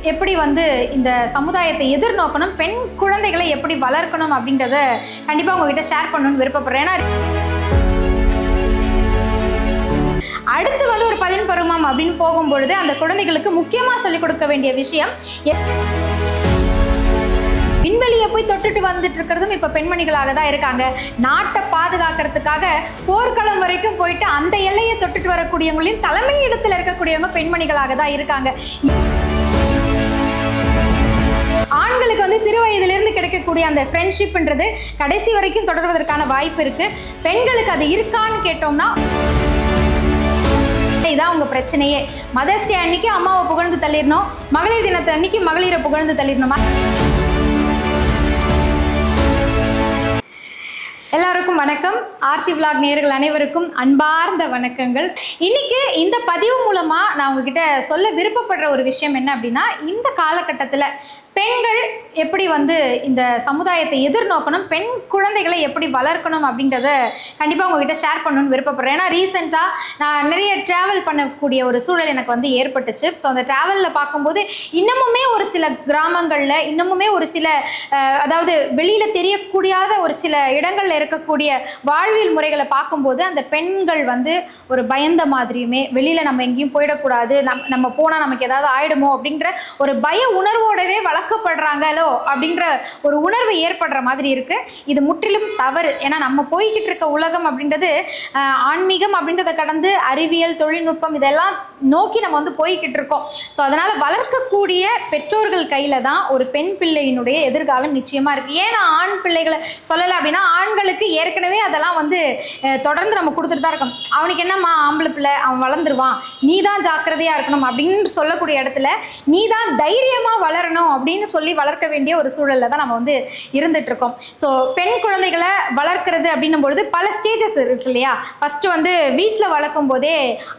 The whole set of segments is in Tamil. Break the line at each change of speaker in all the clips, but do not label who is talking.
எப்படி வந்து இந்த சமுதாயத்தை எதிர்நோக்கணும், பெண் குழந்தைகளை எப்படி வளர்க்கணும் அப்படின்றத கண்டிப்பாக உங்ககிட்ட ஷேர் பண்ணணும்னு விருப்பப்படுறேன். ஏன்னா அடுத்து வந்து ஒரு 10 பருவம் அப்படின்னு போகும்பொழுது அந்த குழந்தைகளுக்கு முக்கியமாக சொல்லிக் கொடுக்க வேண்டிய விஷயம், விண்வெளியை போய் தொட்டுட்டு வந்துட்டு இருக்கிறதும் இப்ப பெண்மணிகளாக தான் இருக்காங்க. நாட்டை பாதுகாக்கிறதுக்காக போர்க்களம் வரைக்கும் போயிட்டு அந்த எல்லையை தொட்டுட்டு வரக்கூடியவங்களையும் தலைமை இடத்துல இருக்கக்கூடியவங்க பெண்மணிகளாக தான் இருக்காங்க. ஆண்களுக்கு வந்து சிறு வயதிலிருந்து கிடைக்கக்கூடிய அந்த ஃப்ரெண்ட்ஷிப்ன்றது கடைசி வரைக்கும் தொடர்வதற்கான வாய்ப்பு இருக்கு. பெண்களுக்கு அது இருக்கான்னு கேட்டோம்னா இதான் உங்க பிரச்சனையே. மதர்ஸ் டே அன்னைக்கு அம்மாவை புகழ்ந்து தள்ளிடணும், மகளிர் தினத்தை அன்னைக்கு மகளிரை புகழ்ந்து தள்ளிடணுமா? எல்லாருக்கும் வணக்கம். ஆர்த்தி விலாக் நேயர்கள் அனைவருக்கும் அன்பார்ந்த வணக்கங்கள். இன்னைக்கு இந்த பதிவு மூலமா நான் உங்ககிட்ட சொல்ல விருப்பப்படுற ஒரு விஷயம் என்ன அப்படின்னா, இந்த காலகட்டத்தில் பெண்கள் எப்படி வந்து இந்த சமுதாயத்தை எதிர்நோக்கணும், பெண் குழந்தைகளை எப்படி வளர்க்கணும் அப்படின்றத கண்டிப்பாக உங்ககிட்ட ஷேர் பண்ணணும்னு விருப்பப்படுறேன். ஏன்னா ரீசெண்டாக நான் நிறைய ட்ராவல் பண்ணக்கூடிய ஒரு சூழல் எனக்கு வந்து ஏற்பட்டுச்சு. ஸோ அந்த ட்ராவலில் பார்க்கும்போது இன்னமுமே ஒரு சில கிராமங்களில் இன்னமுமே ஒரு சில அதாவது வெளியில் தெரியக்கூடாத ஒரு சில இடங்களில் இருக்கக்கூடிய வாழ்வியல் முறைகளை பார்க்கும்போது அந்த பெண்கள் வந்து ஒரு பயந்த மாதிரியுமே, வெளியில் நம்ம எங்கேயும் போயிடக்கூடாது, நம்ம போனால் நமக்கு ஏதாவது ஆயிடுமோ அப்படின்ற ஒரு பய உணர்வோடவே வளர்க்கப்படுறாங்களோ அப்படின்ற ஒரு உணர்வு ஏற்படுற மாதிரி இருக்கு. இது முற்றிலும் தவறு. ஏன்னா நம்ம போய்கிட்டு இருக்க உலகம் அப்படின்றது ஆன்மீகம் அப்படின்றத கடந்து அறிவியல், தொழில்நுட்பம் இதெல்லாம் நோக்கி நம்ம வந்து போய்கிட்டு இருக்கோம். ஸோ அதனால வளர்க்கக்கூடிய பெற்றோர்கள் கையில தான் ஒரு பெண் பிள்ளையினுடைய எதிர்காலம் நிச்சயமா இருக்கு. ஏன்னா ஆண் பிள்ளைகளை சொல்லலை அப்படின்னா ஆண்களுக்கு ஏற்கனவே அதெல்லாம் வந்து தொடர்ந்து நம்ம கொடுத்துட்டு தான் இருக்கோம். அவனுக்கு என்னம்மா ஆம்பளை பிள்ளை, அவன் வளர்ந்துருவான், நீ தான் ஜாக்கிரதையா இருக்கணும் அப்படின்னு சொல்லக்கூடிய இடத்துல நீ தான் தைரியமா வளரணும் அப்படின்னு சொல்லி வளர்க்க வேண்டிய ஒரு சூழல்ல தான் நம்ம வந்து இருந்துட்டு இருக்கோம். ஸோ பெண் குழந்தைகளை வளர்க்கிறது அப்படின்னும் பொழுது பல ஸ்டேஜஸ் இருக்கு இல்லையா? ஃபர்ஸ்ட் வந்து வீட்டில் வளர்க்கும் போதே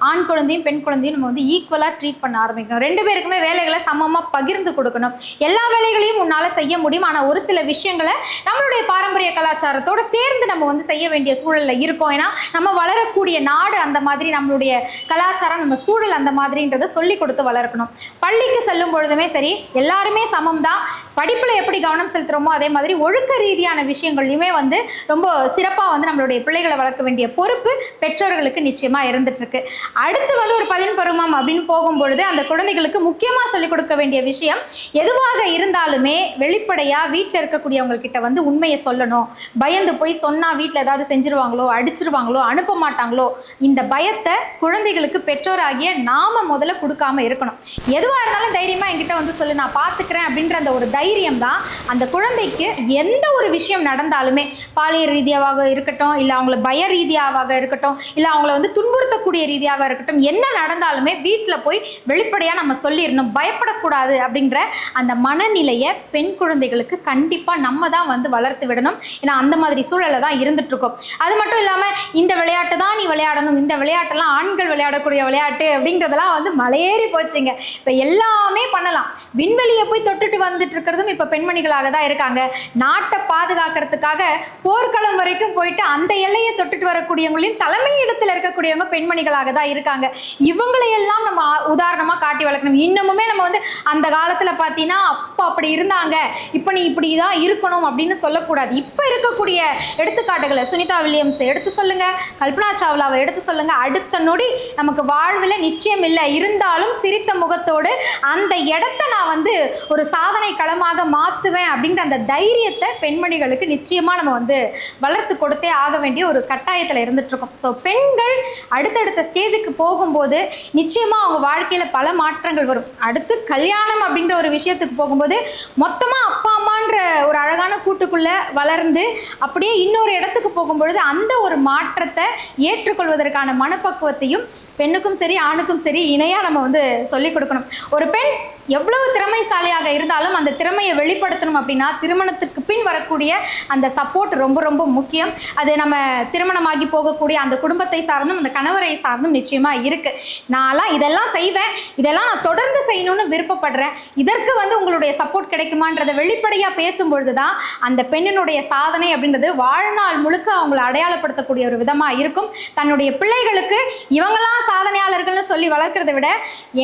ஆண் குழந்தையும் பெண் குழந்தையும் நம்ம வந்து ஈக்குவலாக ட்ரீட் பண்ண ஆரம்பிக்கணும். ரெண்டு பேருக்குமே வேலைகளை சமமாக பகிர்ந்து கொடுக்கணும். எல்லா வேலைகளையும் உன்னால செய்ய முடியும், ஆனால் ஒரு சில விஷயங்களை நம்மளுடைய பாரம்பரிய கலாச்சாரத்தோடு சேர்ந்து நம்ம வந்து செய்ய வேண்டிய சூழலில் இருக்கோம். ஏன்னா நம்ம வளரக்கூடிய நாடு அந்த மாதிரி, நம்மளுடைய கலாச்சாரம், நம்ம சூழல் அந்த மாதிரின்றதை சொல்லி கொடுத்து வளர்க்கணும். பள்ளிக்கு செல்லும் பொழுதுமே சரி, எல்லாருமே சமம் தான். படிப்புல எப்படி கவனம் செலுத்துறோமோ அதே மாதிரி ஒழுக்க ரீதியான விஷயங்கள்லையுமே வந்து ரொம்ப சிறப்பாக வந்து நம்மளுடைய பிள்ளைகளை வளர்க்க வேண்டிய பொறுப்பு பெற்றோர்களுக்கு நிச்சயமா இருந்துட்டு இருக்கு. அடுத்து வந்து ஒரு 10 பருவம் அப்படின்னு போகும்பொழுது அந்த குழந்தைகளுக்கு முக்கியமா சொல்லிக் கொடுக்க வேண்டிய விஷயம், எதுவாக இருந்தாலுமே வெளிப்படையா வீட்டில் இருக்கக்கூடியவங்க கிட்ட வந்து உண்மையை சொல்லணும். பயந்து போய் சொன்னா வீட்டில் ஏதாவது செஞ்சிருவாங்களோ, அடிச்சிருவாங்களோ, அனுப்ப மாட்டாங்களோ, இந்த பயத்தை குழந்தைகளுக்கு பெற்றோராகிய நாம முதல்ல கொடுக்காம இருக்கணும். எதுவா இருந்தாலும் தைரியமா என்கிட்ட வந்து சொல்லு, நான் பார்த்துக்கிறேன் அப்படின்ற அந்த ஒரு தைரியம் தான் அந்த குழந்தைக்கு எந்த ஒரு விஷயம் நடந்தாலுமே, பாலியல் ரீதியாக இருக்கட்டும், இல்லை அவங்கள பய ரீதியாக இருக்கட்டும், இல்லை அவங்கள வந்து துன்புறுத்தக்கூடிய ரீதியாக இருக்கட்டும், என்ன நடந்தாலுமே வீட்டில் போய் வெளிப்படையாக நம்ம சொல்லிடணும், பயப்படக்கூடாது அப்படின்ற அந்த மனநிலையை பெண் குழந்தைகளுக்கு கண்டிப்பாக நம்ம தான் வந்து வளர்த்து விடணும். ஏன்னா அந்த மாதிரி சூழலை தான் இருந்துட்டு இருக்கோம். அது மட்டும் இல்லாமல் இந்த விளையாட்டு தான் நீ விளையாடணும், இந்த விளையாட்டெல்லாம் ஆண்கள் விளையாடக்கூடிய விளையாட்டு அப்படின்றதெல்லாம் வந்து மலையேறி போச்சுங்க. இப்போ எல்லாமே பண்ணலாம். விண்வெளியை போய் தொட்டுட்டு வந்துட்டு இருக்கிறதும் இப்ப பெண்மணிகளாக தான் இருக்காங்க. நாட்டை பாதுகாக்கிறதுக்காக போர்க்களம் வரைக்கும் போயிட்டு அந்த எல்லையை தொட்டுட்டு வரக்கூடியவங்களையும் தலைமை இடத்துல இருக்கக்கூடியவங்க பெண்மணிகளாக தான் இருக்காங்க. இவங்களையெல்லாம் நம்ம உதாரணமா காட்டி வளர்க்கணும். இன்னமுமே நம்ம வந்து அந்த காலத்துல பார்த்தீங்கன்னா அப்போ அப்படி இருந்தாங்க, இப்போ நீ இப்படி தான் இருக்கணும் அப்படின்னு சொல்லக்கூடாது. இப்போ இருக்கக்கூடிய எடுத்துக்காட்டுகளை சுனிதா வில்லியம்ஸ் எடுத்து சொல்லுங்க, கல்பனா சாவ்லாவை எடுத்து சொல்லுங்க. அடுத்த நொடி நமக்கு வாழ்வில் நிச்சயம் இல்லை, இருந்தாலும் சிரித்த முகத்தோடு அந்த இடத்த நான் வந்து ஒரு சாதனை களமாக மாற்றுவேன் அப்படின்ற அந்த தைரியத்தை பெண்மணிகளுக்கு நிச்சயமாக நம்ம வந்து வளர்த்து கொடுத்தே ஆக வேண்டிய ஒரு கட்டாயத்தில் இருந்துட்டு இருக்கோம். ஸோ பெண்கள் அடுத்தடுத்த ஸ்டேஜுக்கு போகும்போது நிச்சயமாக அவங்க வாழ்க்கையில் பல மாற்றங்கள் வரும். அடுத்து கல்யாணம் அப்படின்ற ஒரு விஷயத்துக்கு போகும்போது மொத்தமாக அப்பா அம்மான்ற ஒரு அழகான கூட்டுக்குள்ளே வளர்ந்து அப்படியே இன்னொரு இடத்துக்கு போகும்பொழுது அந்த ஒரு மாற்றத்தை ஏற்றுக்கொள்வதற்கான மனப்பக்குவத்தையும் பெண்ணுக்கும் சரி ஆணுக்கும் சரி இணையாக நம்ம வந்து சொல்லிக் கொடுக்கணும். ஒரு பெண் எவ்வளவு திறமைசாலியாக இருந்தாலும் அந்த திறமையை வெளிப்படுத்தணும் அப்படின்னா திருமணத்துக்கு பின் வரக்கூடிய அந்த சப்போர்ட் ரொம்ப ரொம்ப முக்கியம். அது நம்ம திருமணமாகி போகக்கூடிய அந்த குடும்பத்தை சார்ந்தும் அந்த கணவரை சார்ந்தும் நிச்சயமா இருக்கு. நான்லாம் இதெல்லாம் செய்வேன், இதெல்லாம் நான் தொடர்ந்து செய்யணும்னு விருப்பப்படுறேன், இதற்கு வந்து உங்களுடைய சப்போர்ட் கிடைக்குமான்றதை வெளிப்படையாக பேசும்பொழுது தான் அந்த பெண்ணினுடைய சாதனை அப்படின்றது வாழ்நாள் முழுக்க அவங்களை அடையாளப்படுத்தக்கூடிய ஒரு விதமாக இருக்கும். தன்னுடைய பிள்ளைகளுக்கு இவங்களாம் சாதனையாளர்கள்னு சொல்லி வளர்க்கறதை விட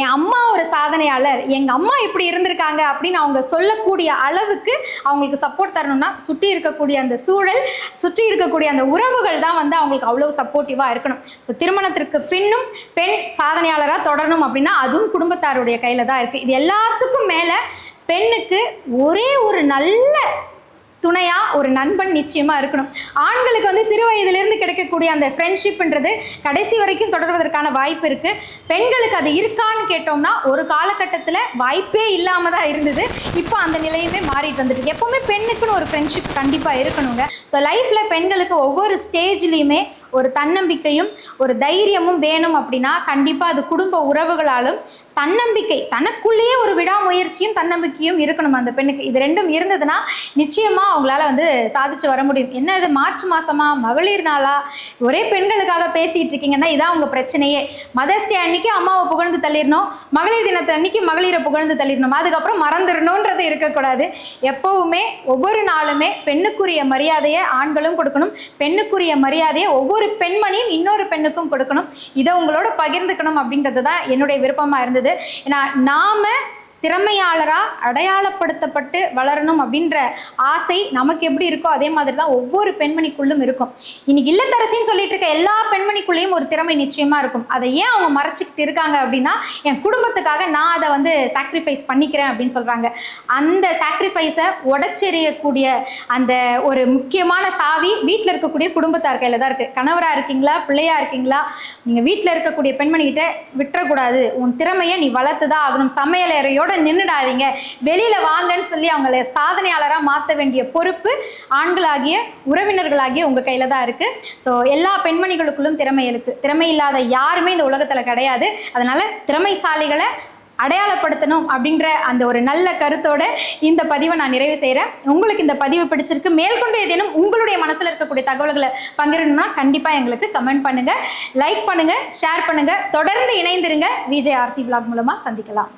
என் அம்மா ஒரு சாதனையாளர், எங்க அம்மா இப்படி இருந்திருக்காங்க அப்படின்னு அவங்க சொல்லக்கூடிய அளவுக்கு அவங்களுக்கு சப்போர்ட் தரணும்னா சுற்றி இருக்கக்கூடிய அந்த சூழல், சுற்றி இருக்கக்கூடிய அந்த உறவுகள் தான் வந்து அவங்களுக்கு அவ்வளவு சப்போர்ட்டிவா இருக்கணும். ஸோ திருமணத்திற்கு பின்னும் பெண் சாதனையாளராக தொடரணும் அப்படின்னா அதுவும் குடும்பத்தாருடைய கையில தான் இருக்கு. இது எல்லாத்துக்கும் மேல பெண்ணுக்கு ஒரே ஒரு நல்ல துணையா ஒரு நண்பன் நிச்சயமா இருக்கணும். ஆண்களுக்கு வந்து சிறு வயதிலிருந்து கிடைக்கக்கூடிய அந்த ஃப்ரெண்ட்ஷிப்ன்றது கடைசி வரைக்கும் தொடர்வதற்கான வாய்ப்பு இருக்கு. பெண்களுக்கு அது இருக்கான்னு கேட்டோம்னா ஒரு காலகட்டத்தில் வாய்ப்பே இல்லாம தான் இருந்தது. இப்போ அந்த நிலையுமே மாறிட்டு வந்துட்டு எப்பவுமே பெண்ணுக்குன்னு ஒரு ஃப்ரெண்ட்ஷிப் கண்டிப்பா இருக்கணுங்க. ஸோ லைஃப்ல பெண்களுக்கு ஒவ்வொரு ஸ்டேஜ்லையுமே ஒரு தன்னம்பிக்கையும் ஒரு தைரியமும் வேணும் அப்படின்னா கண்டிப்பா அது குடும்ப உறவுகளாலும் தன்னம்பிக்கை, தனக்குள்ளேயே ஒரு விடாமுயற்சியும் தன்னம்பிக்கையும் இருக்கணும் அந்த பெண்ணுக்கு. இது ரெண்டும் இருந்ததுன்னா நிச்சயமா அவங்களால வந்து சாதிச்சு வர முடியும். என்ன இது மார்ச் மாசமா, மகளிர் நாளா, ஒரே பெண்களுக்காக பேசிட்டு இருக்கீங்கன்னா இதான் உங்க பிரச்சனையே. மதர்ஸ் டே அன்னைக்கு அம்மாவை புகழ்ந்து தள்ளிடணும், மகளிர் தினத்தை அன்னைக்கு மகளிரை புகழ்ந்து தள்ளிடணும், அதுக்கப்புறம் மறந்துடணும்ன்றது இருக்கக்கூடாது. எப்பவுமே ஒவ்வொரு நாளுமே பெண்ணுக்குரிய மரியாதையை ஆண்களும் கொடுக்கணும், பெண்ணுக்குரிய மரியாதையை ஒவ்வொரு பெண்மணியும் இன்னொரு பெண்ணுக்கும் கொடுக்கணும். இதை உங்களோட பகிர்ந்துக்கணும் அப்படின்றது தான் என்னுடைய விருப்பமா இருந்தது. ஏன்னா நாம திறமையாளரா அடையாளப்படுத்தப்பட்டு வளரணும் அப்படின்ற ஆசை நமக்கு எப்படி இருக்கோ அதே மாதிரி தான் ஒவ்வொரு பெண்மணிக்குள்ளும் இருக்கும். இன்னைக்கு இல்லத்தரசின்னு சொல்லிட்டு இருக்க எல்லா பெண்மணிக்குள்ளேயும் ஒரு திறமை நிச்சயமா இருக்கும். அதை ஏன் அவங்க மறைச்சிக்கிட்டு இருக்காங்க அப்படின்னா என் குடும்பத்துக்காக நான் அதை வந்து சாக்ரிஃபைஸ் பண்ணிக்கிறேன் அப்படின்னு சொல்றாங்க. அந்த சாக்ரிஃபைஸை உடைச்செறியக்கூடிய அந்த ஒரு முக்கியமான சாவி வீட்டில் இருக்கக்கூடிய குடும்பத்தார் கையில தான் இருக்கு. கணவரா இருக்கீங்களா, பிள்ளையா இருக்கீங்களா, நீங்க வீட்டில் இருக்கக்கூடிய பெண்மணிகிட்ட விட்டுறக்கூடாது. உன் திறமையை நீ வளர்த்துதான் ஆகணும். சமையலறையோட நின்றுடாதீங்க, வெளியில வாங்கன்னு சொல்லி அவங்களை சாதனையாளரா மாற்ற வேண்டிய பொறுப்பு ஆண்களாகிய உறவினர்களாகிய உங்க கையில தான் இருக்கு. ஸோ எல்லா பெண்மணிகளுக்குள்ளும் திறமை இருக்கு. திறமை இல்லாத யாருமே இந்த உலகத்துல கிடையாது. அதனால திறமைசாலிகளை அடையாளப்படுத்தணும் அப்படின்ற அந்த ஒரு நல்ல கருத்தோட இந்த பதிவை நான் நிறைவு செய்கிறேன். உங்களுக்கு இந்த பதிவு பிடிச்சிருக்கு, மேற்கொண்டு ஏதேனும் உங்களுடைய மனசில் இருக்கக்கூடிய தகவல்களை பகிரணும்னா கண்டிப்பாக எங்களுக்கு கமெண்ட் பண்ணுங்க, லைக் பண்ணுங்க, ஷேர் பண்ணுங்க. தொடர்ந்து இணைந்திருங்க. விஜய் ஆர்த்தி விலாக் மூலமாக சந்திக்கலாம்.